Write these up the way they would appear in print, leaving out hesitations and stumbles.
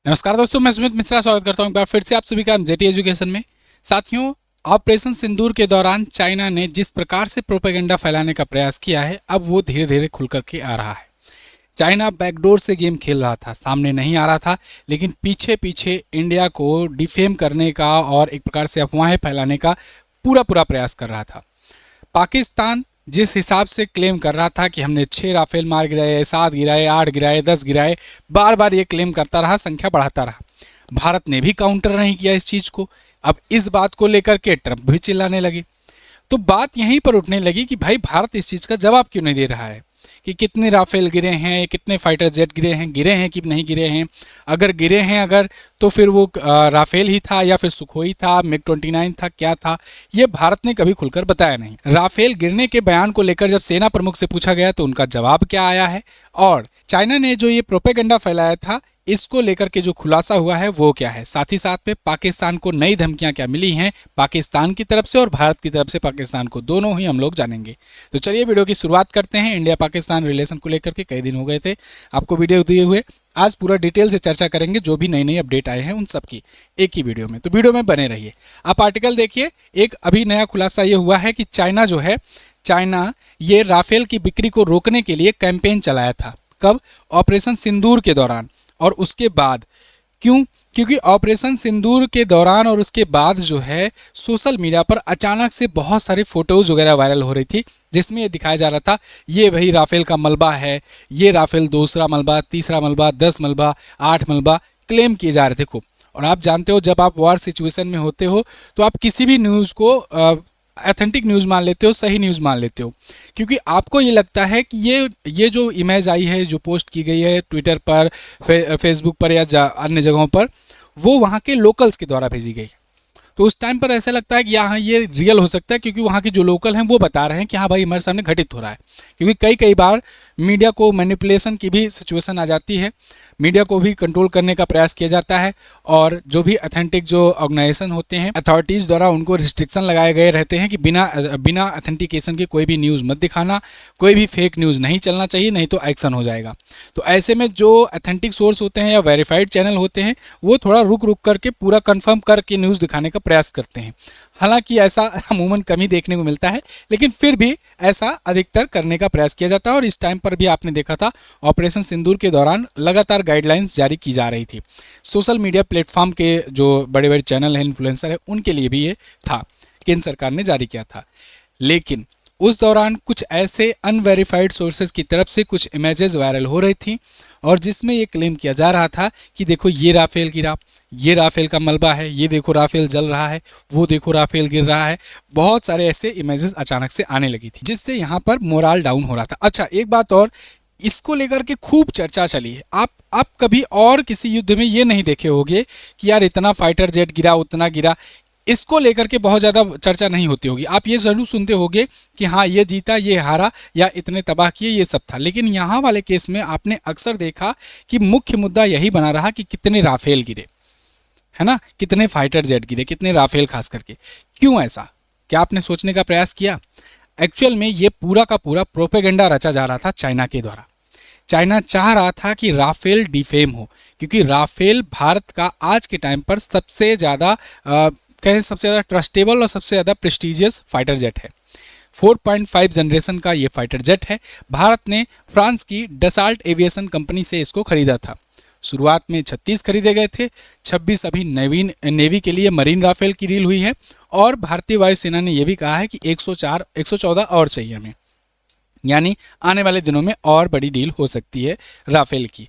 नमस्कार दोस्तों, मैं सुमित मिश्रा स्वागत करता हूं एक बार फिर से आप सभी का जेटी एजुकेशन में। साथियों, ऑपरेशन सिंदूर के दौरान चाइना ने जिस प्रकार से प्रोपेगेंडा फैलाने का प्रयास किया है, अब वो धीरे धीरे खुल करके आ रहा है। चाइना बैकडोर से गेम खेल रहा था, सामने नहीं आ रहा था, लेकिन पीछे पीछे इंडिया को डिफेम करने का और एक प्रकार से अफवाहें फैलाने का पूरा पूरा प्रयास कर रहा था। पाकिस्तान जिस हिसाब से क्लेम कर रहा था कि हमने 6 राफेल मार गिराए, 7 गिराए, 8 गिराए, 10 गिराए, बार बार ये क्लेम करता रहा, संख्या बढ़ाता रहा। भारत ने भी काउंटर नहीं किया इस चीज को। अब इस बात को लेकर के ट्रंप भी चिल्लाने लगे। तो बात यहीं पर उठने लगी कि भाई भारत इस चीज का जवाब क्यों नहीं दे रहा है कि कितने राफेल गिरे हैं, कितने फाइटर जेट गिरे हैं कि नहीं गिरे हैं। अगर गिरे हैं अगर, तो फिर वो राफेल ही था या फिर सुखोई था, मिग-29 था, क्या था, ये भारत ने कभी खुलकर बताया नहीं। राफेल गिरने के बयान को लेकर जब सेना प्रमुख से पूछा गया तो उनका जवाब क्या आया है, और चाइना ने जो ये प्रोपेगेंडा फैलाया था इसको लेकर के जो खुलासा हुआ है वो क्या है। साथ ही साथ में पाकिस्तान को नई धमकियां क्या मिली हैं पाकिस्तान की तरफ से और भारत की तरफ से पाकिस्तान को, दोनों ही हम लोग जानेंगे। तो चलिए वीडियो की शुरुआत करते हैं। इंडिया पाकिस्तान रिलेशन को लेकर के कई दिन हो गए थे आपको वीडियो दिए हुए, आज पूरा डिटेल से चर्चा करेंगे जो भी नई नई अपडेट आए हैं उन सब की एक ही वीडियो में। तो वीडियो में बने रहिए। आप आर्टिकल देखिए। एक अभी नया खुलासा ये हुआ है कि चाइना जो है, चाइना ये राफेल की बिक्री को रोकने के लिए कैंपेन चलाया था। कब? ऑपरेशन सिंदूर के दौरान और उसके बाद। क्यों? क्योंकि ऑपरेशन सिंदूर के दौरान और उसके बाद जो है सोशल मीडिया पर अचानक से बहुत सारी फोटोज वगैरह वायरल हो रही थी, जिसमें ये दिखाया जा रहा था ये वही राफेल का मलबा है, ये राफेल दूसरा मलबा, तीसरा मलबा, 10 मलबा, 8 मलबा क्लेम किए जा रहे थे खूब। और आप जानते हो जब आप वॉर सिचुएशन में होते हो तो आप किसी भी न्यूज़ को ऑथेंटिक न्यूज़ मान लेते हो, सही न्यूज़ मान लेते हो, क्योंकि आपको ये लगता है कि ये जो इमेज आई है, जो पोस्ट की गई है ट्विटर पर, फेसबुक पर या अन्य जगहों पर, वो वहाँ के लोकल्स के द्वारा भेजी गई। तो उस टाइम पर ऐसा लगता है कि हाँ ये रियल हो सकता है, क्योंकि वहाँ के जो लोकल हैं वो बता रहे हैं कि हाँ भाई हमारे सामने घटित हो रहा है। क्योंकि कई बार मीडिया को मैनिपुलेशन की भी सिचुएशन आ जाती है, मीडिया को भी कंट्रोल करने का प्रयास किया जाता है, और जो भी अथेंटिक जो ऑर्गेनाइजेशन होते हैं अथॉरिटीज़ द्वारा उनको रिस्ट्रिक्शन लगाए गए रहते हैं कि बिना अथेंटिकेशन के कोई भी न्यूज़ मत दिखाना, कोई भी फेक न्यूज़ नहीं चलना चाहिए, नहीं तो एक्शन हो जाएगा। तो ऐसे में जो अथेंटिक सोर्स होते हैं या वेरीफाइड चैनल होते हैं वो थोड़ा रुक रुक करके पूरा कंफर्म करके न्यूज़ दिखाने का प्रयास करते हैं। हालांकि ऐसा अमूमन कम ही देखने को मिलता है, लेकिन फिर भी ऐसा अधिकतर करने का प्रयास किया जाता है। और इस टाइम पर भी आपने देखा था ऑपरेशन सिंदूर के दौरान लगातार गाइडलाइंस जारी की जा रही थी। सोशल मीडिया प्लेटफॉर्म के जो बड़े बड़े चैनल हैं, इन्फ्लुएंसर हैं, उनके लिए भी ये था, केंद्र सरकार ने जारी किया था। लेकिन उस दौरान कुछ ऐसे अनवेरिफाइड सोर्सेज की तरफ से कुछ इमेजेस वायरल हो रही थी और जिसमें ये क्लेम किया जा रहा था कि देखो ये राफेल गिरा, ये राफेल का मलबा है, ये देखो राफेल जल रहा है, वो देखो राफेल गिर रहा है। बहुत सारे ऐसे इमेजेस अचानक से आने लगी थी, जिससे यहाँ पर मोराल डाउन हो रहा था। अच्छा, एक बात और, इसको लेकर के खूब चर्चा चली है। आप कभी और किसी युद्ध में ये नहीं देखे होंगे कि यार इतना फाइटर जेट गिरा, उतना गिरा, इसको लेकर के बहुत ज़्यादा चर्चा नहीं होती होगी। आप ये ज़रूर सुनते होंगे कि हाँ ये जीता, ये हारा, या इतने तबाह किए, ये सब था। लेकिन यहाँ वाले केस में आपने अक्सर देखा कि मुख्य मुद्दा यही बना रहा कि कितने राफेल गिरे, है ना, कितने फाइटर जेट गिरे, कितने राफेल खास करके। क्यों ऐसा? क्या आपने सोचने का प्रयास किया? एक्चुअल में ये पूरा का पूरा प्रोपेगेंडा रचा जा रहा था चाइना के द्वारा। चाइना चाह रहा था कि राफेल डिफेम हो, क्योंकि राफेल भारत का आज के टाइम पर सबसे ज़्यादा सबसे ज़्यादा ट्रस्टेबल और सबसे ज़्यादा प्रेस्टिजियस फाइटर जेट है। 4.5 जनरेशन का ये फाइटर जेट है। भारत ने फ्रांस की डसाल्ट एविएशन कंपनी से इसको खरीदा था। शुरुआत में 36 खरीदे गए थे, 26 अभी नेवी के लिए मरीन राफेल की डील हुई है, और भारतीय वायुसेना ने यह भी कहा है कि 114 और चाहिए हमें, यानी आने वाले दिनों में और बड़ी डील हो सकती है राफेल की।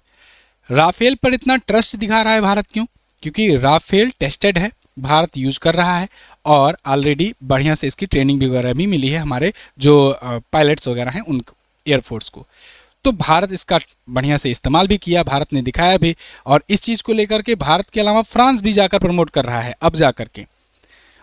राफेल पर इतना ट्रस्ट दिखा रहा है भारत क्यों? क्योंकि राफेल टेस्टेड है, भारत यूज कर रहा है, और ऑलरेडी बढ़िया से इसकी ट्रेनिंग वगैरह भी मिली है हमारे जो पायलट्स वगैरह हैं उनको, एयरफोर्स को। तो भारत इसका बढ़िया से इस्तेमाल भी किया, भारत ने दिखाया भी, और इस चीज़ को लेकर के भारत के अलावा फ्रांस भी जाकर प्रमोट कर रहा है अब जा कर के।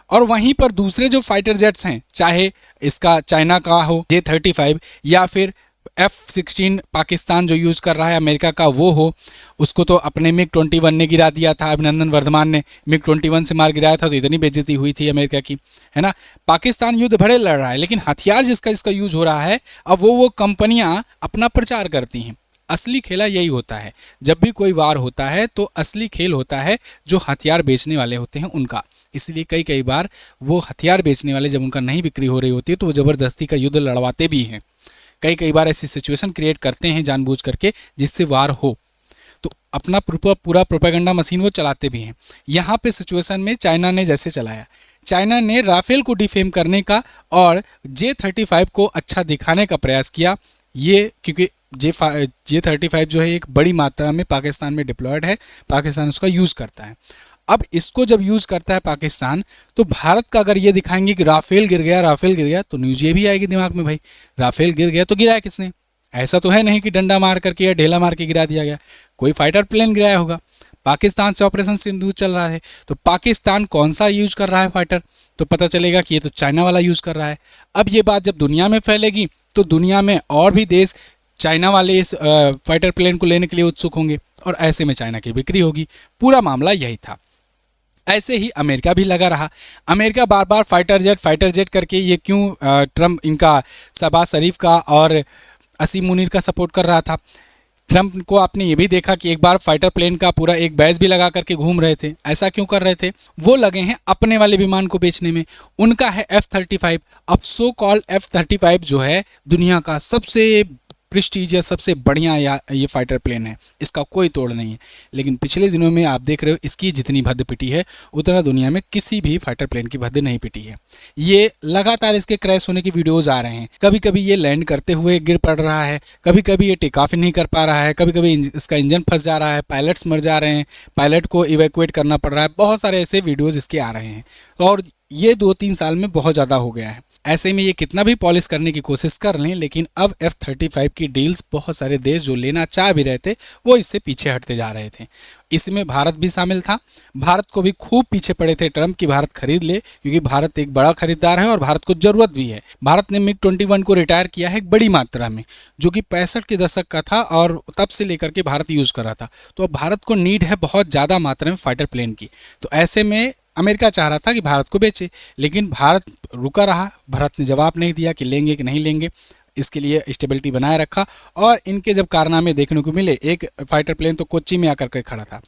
और वहीं पर दूसरे जो फाइटर जेट्स हैं, चाहे इसका चाइना का हो J-35 या फिर F-16 पाकिस्तान जो यूज़ कर रहा है अमेरिका का वो हो, उसको तो अपने मिग-21 ने गिरा दिया था। अभिनंदन वर्धमान ने मिग-21 से मार गिराया था, तो इतनी बेइज्जती हुई थी अमेरिका की, है ना। पाकिस्तान युद्ध भले लड़ रहा है, लेकिन हथियार जिसका यूज़ हो रहा है, अब वो कंपनियां अपना प्रचार करती हैं। असली खेला यही होता है। जब भी कोई वार होता है तो असली खेल होता है जो हथियार बेचने वाले होते हैं उनका। इसलिए कई कई बार वो हथियार बेचने वाले जब उनका नहीं बिक्री हो रही होती है तो वो ज़बरदस्ती का युद्ध लड़वाते भी हैं। कई कई बार ऐसी सिचुएशन क्रिएट करते हैं जानबूझ करके जिससे वार हो, तो अपना पूरा प्रोपेगेंडा मशीन वो चलाते भी हैं। यहाँ पे सिचुएशन में चाइना ने जैसे चलाया, चाइना ने राफेल को डिफेम करने का और J-35 को अच्छा दिखाने का प्रयास किया। ये क्योंकि J-35 जो है एक बड़ी मात्रा में पाकिस्तान में डिप्लॉयड है, पाकिस्तान उसका यूज़ करता है। अब इसको जब यूज़ करता है पाकिस्तान, तो भारत का अगर ये दिखाएंगे कि राफेल गिर गया, तो न्यूज़ ये भी आएगी दिमाग में, भाई राफेल गिर गया तो गिराया किसने? ऐसा तो है नहीं कि डंडा मार करके या ढेला मार के गिरा दिया गया, कोई फाइटर प्लेन गिराया होगा। पाकिस्तान से ऑपरेशन सिंदूर चल रहा है, तो पाकिस्तान कौन सा यूज कर रहा है फाइटर, तो पता चलेगा कि ये तो चाइना वाला यूज़ कर रहा है। अब ये बात जब दुनिया में फैलेगी तो दुनिया में और भी देश चाइना वाले इस फाइटर प्लेन को लेने के लिए उत्सुक होंगे और ऐसे में चाइना की बिक्री होगी। पूरा मामला यही था। ऐसे ही अमेरिका भी लगा रहा। अमेरिका बार बार फाइटर जेट करके ये क्यों ट्रम्प इनका शहबाज शरीफ का और असीम मुनीर का सपोर्ट कर रहा था। ट्रम्प को आपने ये भी देखा कि एक बार फाइटर प्लेन का पूरा एक बैच भी लगा करके घूम रहे थे। ऐसा क्यों कर रहे थे? वो लगे हैं अपने वाले विमान को बेचने में। उनका है F-35। अब सो कॉल्ड F-35 जो है दुनिया का सबसे प्रेस्टीजियस, सबसे बढ़िया ये फाइटर प्लेन है, इसका कोई तोड़ नहीं है। लेकिन पिछले दिनों में आप देख रहे हो इसकी जितनी भद्द पिटी है उतना दुनिया में किसी भी फाइटर प्लेन की भद्द नहीं पिटी है। ये लगातार इसके क्रैश होने की वीडियोस आ रहे हैं। कभी कभी ये लैंड करते हुए गिर पड़ रहा है, कभी कभी ये टेक ऑफ नहीं कर पा रहा है, कभी कभी इसका इंजन फंस जा रहा है, पायलट्स मर जा रहे हैं, पायलट को इवैक्यूएट करना पड़ रहा है। बहुत सारे ऐसे वीडियोज़ इसके आ रहे हैं और ये 2-3 साल में बहुत ज़्यादा हो गया है। ऐसे में ये कितना भी पॉलिश करने की कोशिश कर लें, लेकिन अब F-35 की डील्स बहुत सारे देश जो लेना चाह भी रहे थे वो इससे पीछे हटते जा रहे थे। इसमें भारत भी शामिल था। भारत को भी खूब पीछे पड़े थे ट्रम्प की भारत खरीद ले, क्योंकि भारत एक बड़ा खरीदार है और भारत को ज़रूरत भी है। भारत ने MiG-21 को रिटायर किया है एक बड़ी मात्रा में, जो कि 65 के दशक का था और तब से लेकर के भारत यूज़ कर रहा था। तो अब भारत को नीड है बहुत ज़्यादा मात्रा में फाइटर प्लेन की। तो ऐसे में अमेरिका चाह रहा था कि भारत को बेचे, लेकिन भारत रुका रहा। भारत ने जवाब नहीं दिया कि लेंगे कि नहीं लेंगे। इसके लिए स्टेबिलिटी बनाए रखा और इनके जब कारनामे देखने को मिले, एक फाइटर प्लेन तो कोच्चि में आकर के खड़ा था।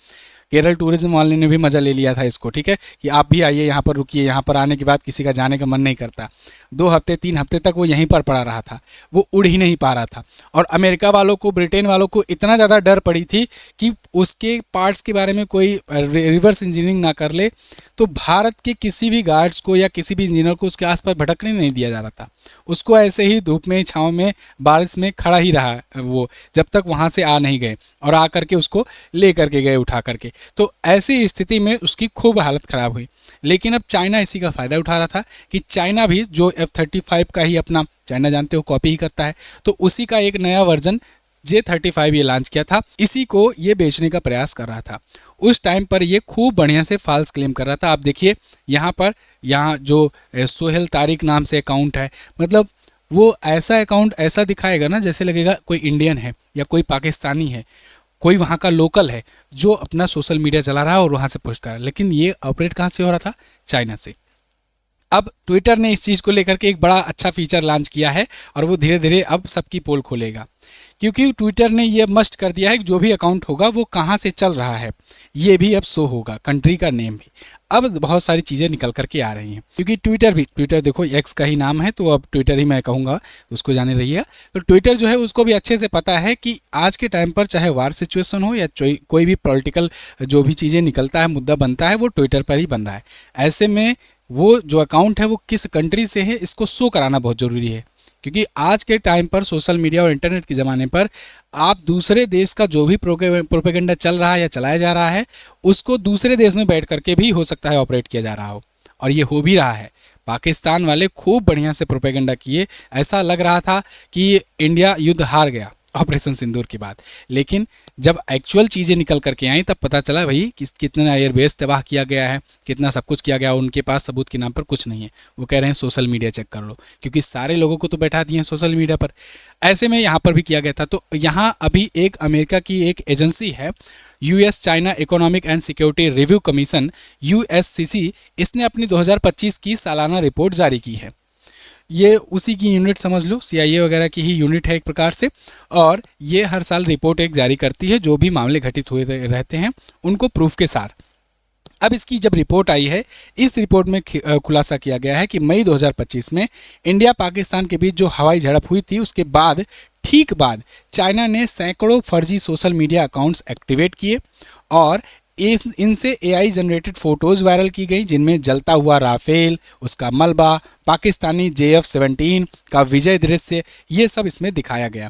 केरल टूरिज्म वाले ने भी मज़ा ले लिया था इसको, ठीक है, कि आप भी आइए यहाँ पर रुकिए। यहाँ पर आने के बाद किसी का जाने का मन नहीं करता। 2 हफ्ते 3 हफ्ते तक वो यहीं पर पड़ा रहा था, वो उड़ ही नहीं पा रहा था। और अमेरिका वालों को, ब्रिटेन वालों को इतना ज़्यादा डर पड़ी थी कि उसके पार्ट्स के बारे में कोई रिवर्स इंजीनियरिंग ना कर ले, तो भारत के किसी भी गार्ड्स को या किसी भी इंजीनियर को उसके आसपास भटकने नहीं दिया जा रहा था। उसको ऐसे ही धूप में, छाँव में, बारिश में खड़ा ही रहा वो, जब तक वहाँ से आ नहीं गए और आ करके उसको ले करके गए उठा करके। तो ऐसी स्थिति में उसकी खूब हालत ख़राब हुई। लेकिन अब चाइना इसी का फ़ायदा उठा रहा था कि चाइना भी जो F-35 का ही अपना, चाइना जानते हो कॉपी ही करता है, तो उसी का एक नया वर्जन J-35 ये लॉन्च किया था। इसी को ये बेचने का प्रयास कर रहा था। उस टाइम पर ये खूब बढ़िया से फॉल्स क्लेम कर रहा था। आप देखिए यहाँ जो सोहेल तारिक नाम से अकाउंट है, मतलब वो ऐसा अकाउंट ऐसा दिखाएगा ना जैसे लगेगा कोई इंडियन है या कोई पाकिस्तानी है, कोई वहाँ का लोकल है जो अपना सोशल मीडिया चला रहा है और वहाँ से पोस्ट कर रहा है। लेकिन ये ऑपरेट कहाँ से हो रहा था? चाइना से। अब ट्विटर ने इस चीज़ को लेकर के एक बड़ा अच्छा फीचर लॉन्च किया है और वो धीरे धीरे अब सबकी पोल खोलेगा, क्योंकि ट्विटर ने ये मस्ट कर दिया है कि जो भी अकाउंट होगा वो कहाँ से चल रहा है ये भी अब शो होगा, कंट्री का नेम भी। अब बहुत सारी चीज़ें निकल करके आ रही हैं, क्योंकि ट्विटर देखो एक्स का ही नाम है, तो अब ट्विटर ही मैं कहूँगा, उसको जाने रहिएगा। तो ट्विटर जो है उसको भी अच्छे से पता है कि आज के टाइम पर चाहे वार सिचुएशन हो या कोई भी पॉलिटिकल जो भी चीज़ें निकलता है, मुद्दा बनता है, वो ट्विटर पर ही बन रहा है। ऐसे में वो जो अकाउंट है वो किस कंट्री से है इसको शो कराना बहुत ज़रूरी है, क्योंकि आज के टाइम पर सोशल मीडिया और इंटरनेट के ज़माने पर आप दूसरे देश का जो भी प्रोपेगेंडा चल रहा है या चलाया जा रहा है उसको दूसरे देश में बैठ करके भी हो सकता है ऑपरेट किया जा रहा हो, और ये हो भी रहा है। पाकिस्तान वाले खूब बढ़िया से प्रोपेगेंडा किए, ऐसा लग रहा था कि इंडिया युद्ध हार गया ऑपरेशन सिंदूर के बाद। लेकिन जब एक्चुअल चीज़ें निकल करके आई तब पता चला भाई कि कितना एयरबेस तबाह किया गया है, कितना सब कुछ किया गया। उनके पास सबूत के नाम पर कुछ नहीं है, वो कह रहे हैं सोशल मीडिया चेक कर लो, क्योंकि सारे लोगों को तो बैठा दिए हैं सोशल मीडिया पर। ऐसे में यहाँ पर भी किया गया था। तो यहाँ अभी एक अमेरिका की एक एजेंसी है US China economic and security review commission USCC, इसने अपनी 2025 की सालाना रिपोर्ट जारी की है। ये उसी की यूनिट समझ लो, CIA वगैरह की ही यूनिट है एक प्रकार से, और ये हर साल रिपोर्ट एक जारी करती है जो भी मामले घटित हुए रहते हैं उनको प्रूफ के साथ। अब इसकी जब रिपोर्ट आई है, इस रिपोर्ट में खुलासा किया गया है कि मई 2025 में इंडिया पाकिस्तान के बीच जो हवाई झड़प हुई थी उसके बाद ठीक बाद चाइना ने सैकड़ों फर्जी सोशल मीडिया अकाउंट्स एक्टिवेट किए और इनसे AI जनरेटेड फोटोज़ वायरल की गई जिनमें जलता हुआ राफेल, उसका मलबा, पाकिस्तानी JF-17 का विजय दृश्य, ये सब इसमें दिखाया गया।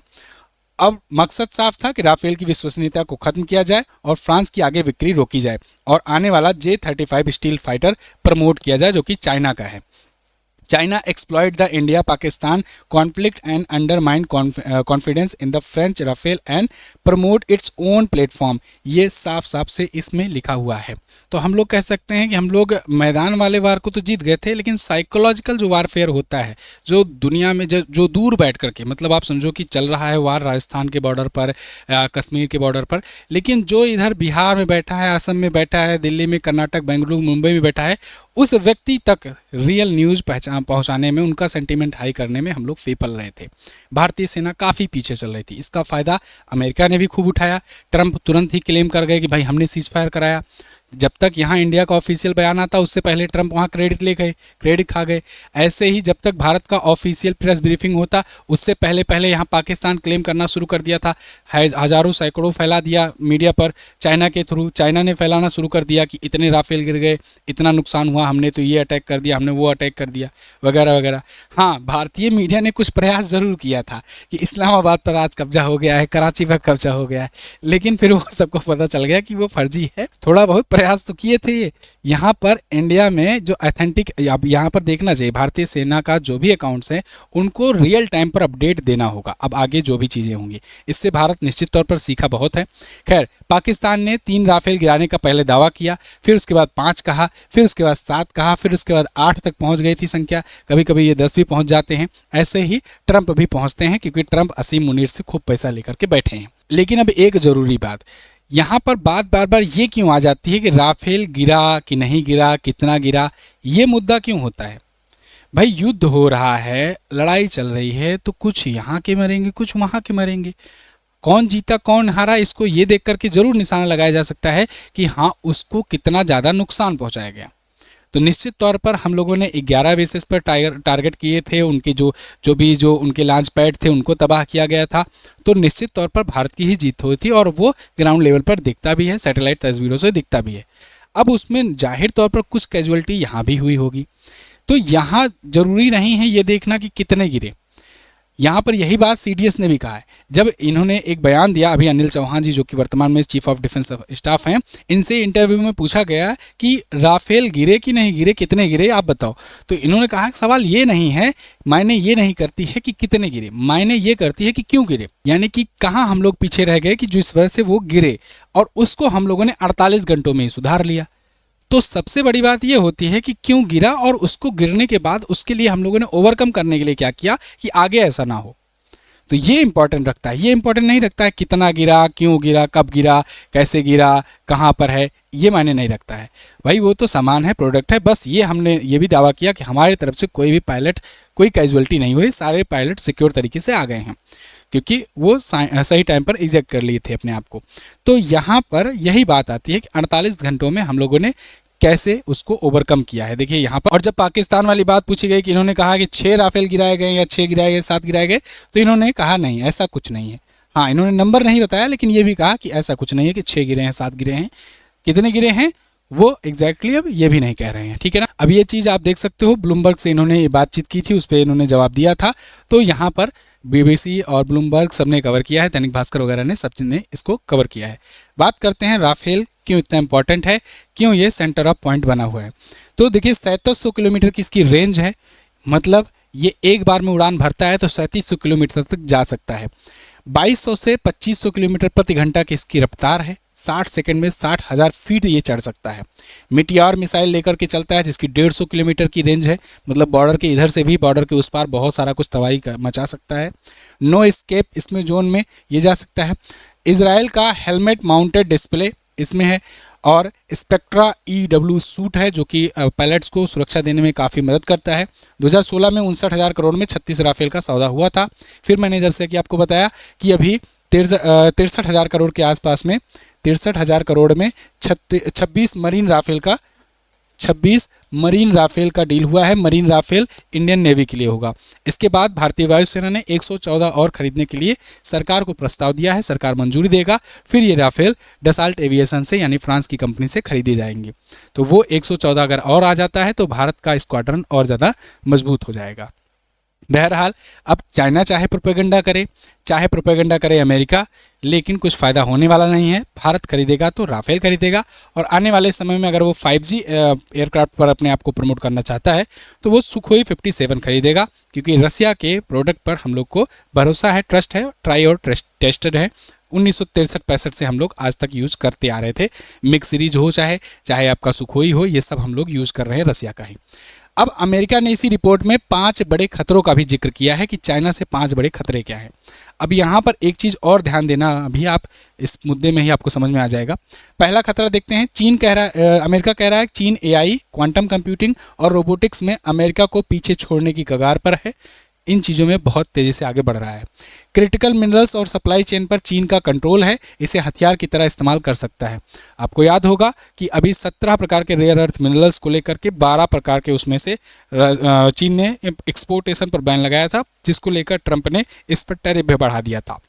अब मकसद साफ था कि राफेल की विश्वसनीयता को खत्म किया जाए और फ्रांस की आगे बिक्री रोकी जाए और आने वाला J-35 स्टील फाइटर प्रमोट किया जाए जो कि चाइना का है। China exploit the India Pakistan conflict and undermine confidence in the French Rafale and promote its own platform, ये साफ साफ से इसमें लिखा हुआ है। तो हम लोग कह सकते हैं कि हम लोग मैदान वाले वार को तो जीत गए थे, लेकिन साइकोलॉजिकल जो वारफेयर होता है, जो दुनिया में जो दूर बैठ करके, मतलब आप समझो कि चल रहा है वार राजस्थान के बॉर्डर पर, कश्मीर के बॉर्डर पर, लेकिन जो इधर बिहार में बैठा है, असम में बैठा है, दिल्ली में, कर्नाटक, बेंगलुरु, मुंबई में बैठा है, उस व्यक्ति तक रियल न्यूज़ पहुंचाने में, उनका सेंटीमेंट हाई करने में हम लोग फेपल रहे थे। भारतीय सेना काफ़ी पीछे चल रही थी। इसका फ़ायदा अमेरिका ने भी खूब उठाया। ट्रंप तुरंत ही क्लेम कर गए कि भाई हमने सीज फायर कराया। जब तक यहाँ इंडिया का ऑफिशियल बयान आता उससे पहले ट्रंप वहाँ क्रेडिट ले गए, क्रेडिट खा गए। ऐसे ही जब तक भारत का ऑफिशियल प्रेस ब्रीफिंग होता उससे पहले यहाँ पाकिस्तान क्लेम करना शुरू कर दिया था, हज़ारों सैकड़ों फैला दिया मीडिया पर चाइना के थ्रू। चाइना ने फैलाना शुरू कर दिया कि इतने राफेल गिर गए, इतना नुकसान हुआ, हमने तो ये अटैक कर दिया, हमने वो अटैक कर दिया, वगैरह वगैरह। हाँ, भारतीय मीडिया ने कुछ प्रयास ज़रूर किया था कि इस्लामाबाद पर आज कब्जा हो गया है, कराची पर कब्जा हो गया है, लेकिन फिर वो सबको पता चल गया कि वो फर्जी है। थोड़ा बहुत प्रयास तो किए थे। यहाँ पर इंडिया में जो ऑथेंटिक, अब यहाँ पर देखना चाहिए भारतीय सेना का जो भी अकाउंट्स हैं उनको रियल टाइम पर अपडेट देना होगा। अब आगे जो भी चीज़ें होंगी, इससे भारत निश्चित तौर पर सीखा बहुत है। खैर, पाकिस्तान ने 3 राफेल गिराने का पहले दावा किया, फिर उसके बाद 5 कहा, फिर उसके बाद 7 कहा, फिर उसके बाद 8 तक पहुँच गई थी संख्या। कभी कभी ये 10 भी पहुँच जाते हैं। ऐसे ही ट्रंप भी पहुँचते हैं क्योंकि ट्रंप असीम मुनीर से खूब पैसा लेकर के बैठे हैं। लेकिन अब एक ज़रूरी बात, यहाँ पर बात बार बार ये क्यों आ जाती है कि राफेल गिरा कि नहीं गिरा, कितना गिरा, ये मुद्दा क्यों होता है? भाई युद्ध हो रहा है, लड़ाई चल रही है, तो कुछ यहाँ के मरेंगे, कुछ वहाँ के मरेंगे। कौन जीता कौन हारा, इसको ये देख करके जरूर निशाना लगाया जा सकता है कि हाँ उसको कितना ज़्यादा नुकसान पहुँचाया गया। तो निश्चित तौर पर हम लोगों ने 11 बेसिस पर टारगेट किए थे। उनके जो उनके लॉन्च पैड थे उनको तबाह किया गया था। तो निश्चित तौर पर भारत की ही जीत हुई थी और वो ग्राउंड लेवल पर दिखता भी है, सैटेलाइट तस्वीरों से दिखता भी है। अब उसमें जाहिर तौर पर कुछ कैजुअलिटी यहाँ भी हुई होगी। तो यहाँ जरूरी नहीं है ये देखना कि कितने गिरे। यहाँ पर यही बात CDS ने भी कहा है जब इन्होंने एक बयान दिया। अभी अनिल चौहान जी जो कि वर्तमान में चीफ ऑफ डिफेंस स्टाफ हैं, इनसे इंटरव्यू में पूछा गया कि राफेल गिरे कि नहीं गिरे, कितने गिरे आप बताओ। तो इन्होंने कहा सवाल ये नहीं है, मायने ये नहीं करती है कि कितने गिरे, मायने ये करती है कि क्यों गिरे, यानी कि कहाँ हम लोग पीछे रह गए कि जिस वजह से वो गिरे, और उसको हम लोगों ने 48 घंटों में ही सुधार लिया। तो सबसे बड़ी बात यह होती है कि क्यों गिरा और उसको गिरने के बाद उसके लिए हम लोगों ने ओवरकम करने के लिए क्या किया कि आगे ऐसा ना हो। तो ये इंपॉर्टेंट रखता है। ये इंपॉर्टेंट नहीं रखता है कितना गिरा, क्यों गिरा, कब गिरा, कैसे गिरा, कहाँ पर है, ये मायने नहीं रखता है। भाई वो तो सामान है, प्रोडक्ट है। बस ये हमने ये भी दावा किया कि हमारी तरफ से कोई भी पायलट, कोई कैजुअलिटी नहीं हुई, सारे पायलट सिक्योर तरीके से आ गए हैं क्योंकि वो सही टाइम पर एग्जैक्ट कर लिए थे अपने आप को। तो यहाँ पर यही बात आती है कि 48 घंटों में हम लोगों ने कैसे उसको ओवरकम किया है। देखिए यहाँ पर, और जब पाकिस्तान वाली बात पूछी गई कि इन्होंने कहा कि 6 राफेल गिराए गए या 6 गिराए गए, 7 गिराए गए, तो इन्होंने कहा नहीं, ऐसा कुछ नहीं है। हाँ, इन्होंने नंबर नहीं बताया, लेकिन ये भी कहा कि ऐसा कुछ नहीं है कि 6 गिरे हैं, 7 गिरे हैं। कितने गिरे हैं वो एग्जैक्टली अब ये भी नहीं कह रहे हैं, ठीक है ना। अब ये चीज़ आप देख सकते हो, ब्लूमबर्ग से इन्होंने ये बातचीत की थी, उस पर इन्होंने जवाब दिया था। तो यहाँ पर BBC और ब्लूमबर्ग सबने कवर किया है, दैनिक भास्कर वगैरह ने, सब ने इसको कवर किया है। बात करते हैं राफेल क्यों इतना इंपॉर्टेंट है, क्यों ये सेंटर ऑफ पॉइंट बना हुआ है। तो देखिए 3700 किलोमीटर की इसकी रेंज है, मतलब ये एक बार में उड़ान भरता है तो 3700 किलोमीटर तक जा सकता है। 2200 से 2500 किलोमीटर प्रति घंटा की इसकी रफ्तार है। 60 सेकंड में 60,000 फीट ये चढ़ सकता है। मिटियोर मिसाइल लेकर के चलता है जिसकी 150 किलोमीटर की रेंज है, मतलब बॉर्डर के इधर से भी बॉर्डर के उस पार बहुत सारा कुछ तबाही मचा सकता है। नो एस्केप इसमें जोन में ये जा सकता है। इजराइल का हेलमेट माउंटेड डिस्प्ले इसमें है, और स्पेक्ट्रा EW सूट है जो कि पायलट्स को सुरक्षा देने में काफ़ी मदद करता है। 2016 में 59,000 करोड़ में 36 राफेल का सौदा हुआ था। फिर मैंने जब से कि आपको बताया कि अभी 63,000 करोड़ के आसपास में 63,000 करोड़ में 26 मरीन राफेल का डील हुआ है। मरीन राफेल इंडियन नेवी के लिए होगा। इसके बाद भारतीय वायुसेना ने 114 और खरीदने के लिए सरकार को प्रस्ताव दिया है। सरकार मंजूरी देगा, फिर ये राफेल डसाल्ट एविएशन से यानी फ्रांस की कंपनी से खरीदे जाएंगे। तो वो 114 अगर और आ जाता है तो भारत का स्क्वाड्रन और ज़्यादा मजबूत हो जाएगा। बहरहाल अब चाइना चाहे प्रोपेगेंडा करे अमेरिका, लेकिन कुछ फ़ायदा होने वाला नहीं है। भारत खरीदेगा तो राफेल खरीदेगा, और आने वाले समय में अगर वो 5G एयरक्राफ्ट पर अपने आप को प्रमोट करना चाहता है तो वो सुखोई 57 खरीदेगा, क्योंकि रसिया के प्रोडक्ट पर हम लोग को भरोसा है, ट्रस्ट है, ट्राई और टेस्टेड है। 1963-65 से हम लोग आज तक यूज़ करते आ रहे थे। मिक्स सीरीज हो चाहे आपका सुखोई हो, ये सब हम लोग यूज़ कर रहे हैं रसिया का ही। अब अमेरिका ने इसी रिपोर्ट में 5 बड़े खतरों का भी जिक्र किया है कि चाइना से 5 बड़े खतरे क्या हैं। अब यहाँ पर एक चीज़ और ध्यान देना, अभी आप इस मुद्दे में ही आपको समझ में आ जाएगा। पहला खतरा देखते हैं। अमेरिका कह रहा है कि चीन AI, क्वांटम कंप्यूटिंग और रोबोटिक्स में अमेरिका को पीछे छोड़ने की कगार पर है। इन चीज़ों में बहुत तेज़ी से आगे बढ़ रहा है। क्रिटिकल मिनरल्स और सप्लाई चेन पर चीन का कंट्रोल है, इसे हथियार की तरह इस्तेमाल कर सकता है। आपको याद होगा कि अभी 17 प्रकार के रेयर अर्थ मिनरल्स को लेकर के 12 प्रकार के उसमें से चीन ने एक्सपोर्टेशन पर बैन लगाया था, जिसको लेकर ट्रंप ने इस पर टैरिफ भी बढ़ा दिया था।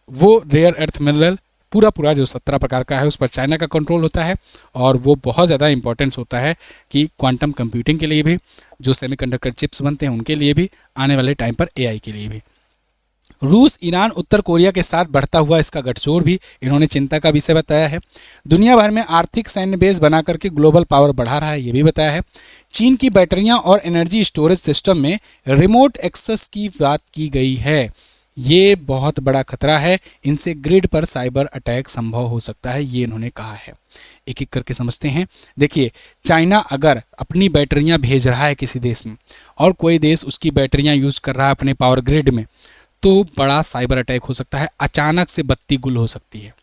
वो रेयर अर्थ मिनरल पूरा जो 17 प्रकार का है उस पर चाइना का कंट्रोल होता है, और वो बहुत ज़्यादा इंपॉर्टेंस होता है कि क्वांटम कंप्यूटिंग के लिए भी, जो सेमीकंडक्टर चिप्स बनते हैं उनके लिए भी, आने वाले टाइम पर AI के लिए भी। रूस, ईरान, उत्तर कोरिया के साथ बढ़ता हुआ इसका गठजोड़ भी इन्होंने चिंता का विषय बताया है। दुनिया भर में आर्थिक सैन्य बेस बना करके ग्लोबल पावर बढ़ा रहा है, ये भी बताया है। चीन की बैटरियां और एनर्जी स्टोरेज सिस्टम में रिमोट एक्सेस की बात की गई है। ये बहुत बड़ा खतरा है, इनसे ग्रिड पर साइबर अटैक संभव हो सकता है, ये इन्होंने कहा है। एक एक करके समझते हैं। देखिए, चाइना अगर अपनी बैटरियां भेज रहा है किसी देश में और कोई देश उसकी बैटरियां यूज कर रहा है अपने पावर ग्रिड में, तो बड़ा साइबर अटैक हो सकता है। अचानक से बत्ती गुल हो सकती है।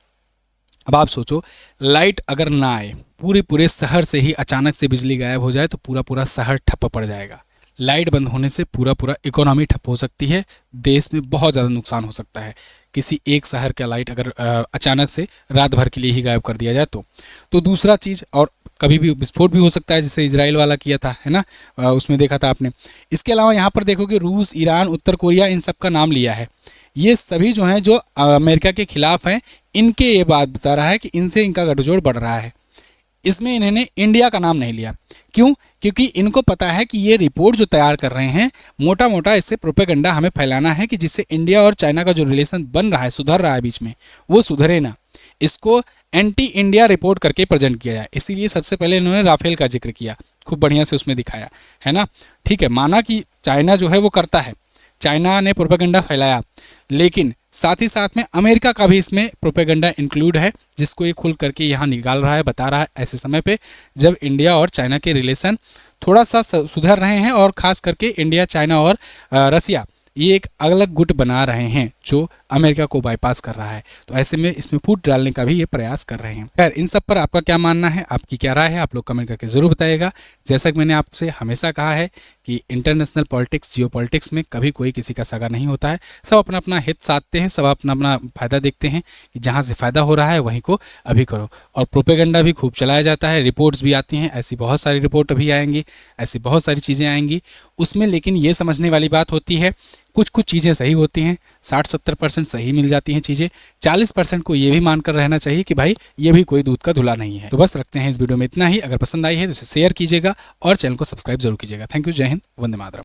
अब आप सोचो, लाइट अगर ना आए, पूरे शहर से ही अचानक से बिजली गायब हो जाए तो पूरा शहर ठप्प पड़ जाएगा। लाइट बंद होने से पूरा इकोनॉमी ठप हो सकती है, देश में बहुत ज़्यादा नुकसान हो सकता है। किसी एक शहर का लाइट अगर अचानक से रात भर के लिए ही गायब कर दिया जाए तो दूसरा चीज़, और कभी भी विस्फोट भी हो सकता है, जैसे इजराइल वाला किया था, है ना, उसमें देखा था आपने। इसके अलावा यहाँ पर देखो कि रूस, ईरान, उत्तर कोरिया, इन सब का नाम लिया है। ये सभी जो हैं जो अमेरिका के खिलाफ हैं, इनके ये बात बता रहा है कि इनसे इनका गठजोड़ बढ़ रहा है। इसमें इन्होंने इंडिया का नाम नहीं लिया। क्यों? क्योंकि इनको पता है कि ये रिपोर्ट जो तैयार कर रहे हैं, मोटा इससे प्रोपेगेंडा हमें फैलाना है कि जिससे इंडिया और चाइना का जो रिलेशन बन रहा है, सुधर रहा है बीच में, वो सुधरे ना। इसको एंटी इंडिया रिपोर्ट करके प्रेजेंट किया जाए। इसीलिए सबसे पहले इन्होंने राफेल का जिक्र किया, खूब बढ़िया से उसमें दिखाया, है ना। ठीक है, माना कि चाइना जो है वो करता है, चाइना ने प्रोपेगेंडा फैलाया, लेकिन साथ ही साथ में अमेरिका का भी इसमें प्रोपेगेंडा इंक्लूड है, जिसको ये खुल करके यहाँ निकाल रहा है, बता रहा है ऐसे समय पे जब इंडिया और चाइना के रिलेशन थोड़ा सा सुधर रहे हैं, और ख़ास करके इंडिया, चाइना और रसिया ये एक अलग गुट बना रहे हैं जो अमेरिका को बाईपास कर रहा है। तो ऐसे में इसमें फूट डालने का भी ये प्रयास कर रहे हैं। खैर, इन सब पर आपका क्या मानना है, आपकी क्या राय है, आप लोग कमेंट करके ज़रूर बताइएगा। जैसा कि मैंने आपसे हमेशा कहा है कि इंटरनेशनल पॉलिटिक्स, जियो पॉलिटिक्स में कभी कोई किसी का सगा नहीं होता है। सब अपना अपना हित साधते हैं, सब अपना अपना फ़ायदा देखते हैं कि जहाँ से फ़ायदा हो रहा है वहीं को अभी करो। और प्रोपेगेंडा भी खूब चलाया जाता है, रिपोर्ट्स भी आती हैं, ऐसी बहुत सारी रिपोर्ट अभी आएंगी, ऐसी बहुत सारी चीज़ें आएंगी उसमें। लेकिन ये समझने वाली बात होती है, कुछ चीज़ें सही होती हैं, 60-70% सही मिल जाती हैं चीज़ें, 40% को ये भी मानकर रहना चाहिए कि भाई ये भी कोई दूध का धुला नहीं है। तो बस रखते हैं इस वीडियो में इतना ही। अगर पसंद आई है तो इसे शेयर कीजिएगा और चैनल को सब्सक्राइब जरूर कीजिएगा। थैंक यू, जय हिंद, वंदे मातरम।